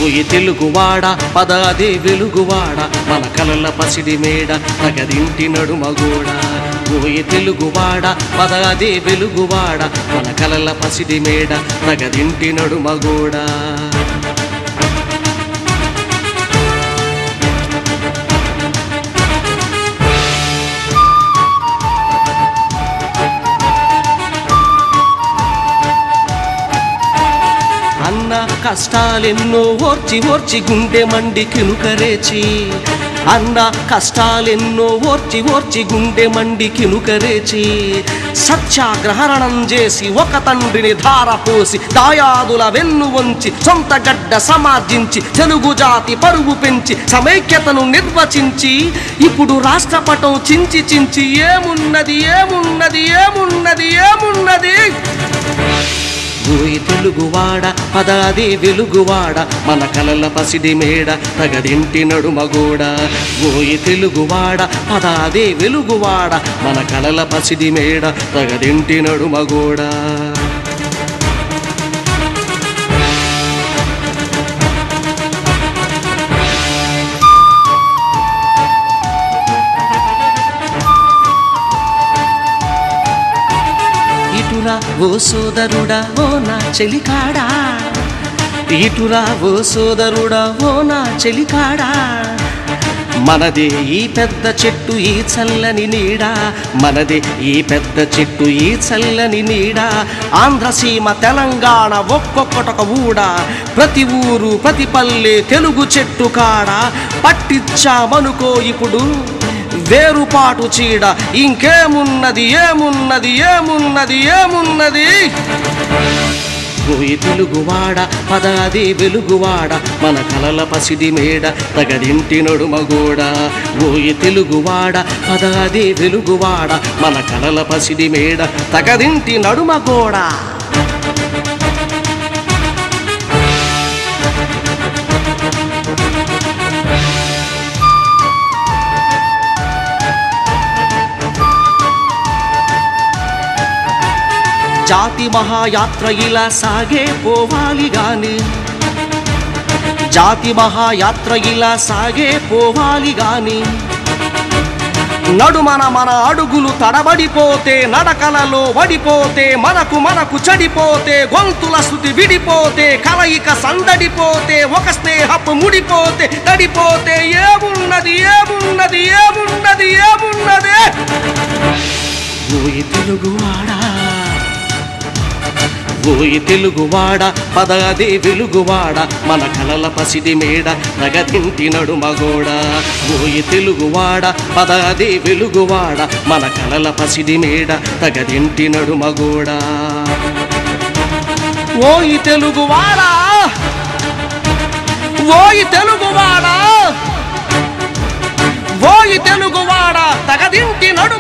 ఓయి తెలుగువాడ పదాదే వెలుగువాడ మన కలల పసిడి మేడ తగదింటి నడుమగోడ ఓయి తెలుగువాడ పదాదే వెలుగువాడ మన కలల పసిడి మేడ తగదింటి నడుమగోడ అన్న కష్టాలెన్నో ఓర్చి ఓర్చి గుండె మండి కినుకరేచి అన్న కష్టాలెన్నో ఓర్చి ఓర్చి గుండె మండి కినుకరేచి సత్యాగ్రహణం చేసి ఒక తండ్రిని ధారపోసి దాయాదుల వెన్ను వంచి సొంత గడ్డ సమార్జించి తెలుగు జాతి పరువు పెంచి సమైక్యతను నిర్వచించి ఇప్పుడు రాష్ట్రపటం చించి చించి ఏమున్నది ఏమున్నది ఏమున్నది ఏమున్నది ఓయి తెలుగువాడ పదాదే వెలుగువాడ మన కలల పసిడి మేడ తగదింటి నడుమగోడ ఓయి తెలుగువాడ పదాదే వెలుగువాడ మన కలల పసిడి మేడ తగదింటి నడుమగోడ ఇటురా ఓ సోదరుడా ఓ నా చెలికాడా ఇటురా ఓ సోదరుడా ఓ నా చెలికాడా మనదే ఈ పెద్ద చెట్టు ఈ చల్లని నీడ మనదే ఈ పెద్ద చెట్టు ఈ చల్లని నీడ ఆంధ్రసీమ తెలంగాణ ఒక్కొక్కటొక ఊడ ప్రతి ఊరు ప్రతి పల్లె తెలుగు చెట్టు కాడ పట్టించామనుకో ఇప్పుడు వేరుపాటు చీడ ఇంకేమున్నది ఏమున్నది ఏమున్నది ఏమున్నది ఓయి తెలుగువాడ పదాదే వెలుగువాడ మన కలల పసిడి మేడ తగదింటి నడుమగోడ ఓయి తెలుగువాడ పదాదే వెలుగువాడ మన కలల పసిడి మేడ తగదింటి నడుమగోడ జాతి మహాయాత్ర ఇలా సాగే పోవాలి గాని జాతి మహాయాత్ర ఇలా సాగే పోవాలి గాని నడుమన మన అడుగులు తడబడిపోతే నడకలలో వడిపోతే మనకు చెడిపోతే గొంతుల శృతి విడిపోతే కలయిక సందడిపోతే ఒక స్నేహపు ముడిపోతే తడిపోతే ఏమున్నది ఏమున్నది ఏమున్నది ఏమున్నది ఓయి తెలుగువాడా ఓయి తెలుగువాడ పదాదే వెలుగువాడ మన కలల పసిడి మేడ తగదింటి నడుమగోడ ఓయి తెలుగువాడ పదాదే వెలుగువాడ మన కలల పసిడి మేడ తగదింటి నడుమగోడ ఓయి తెలుగువాడ ఓయి తెలుగువాడ ఓయి తెలుగువాడ తగదింటి నడు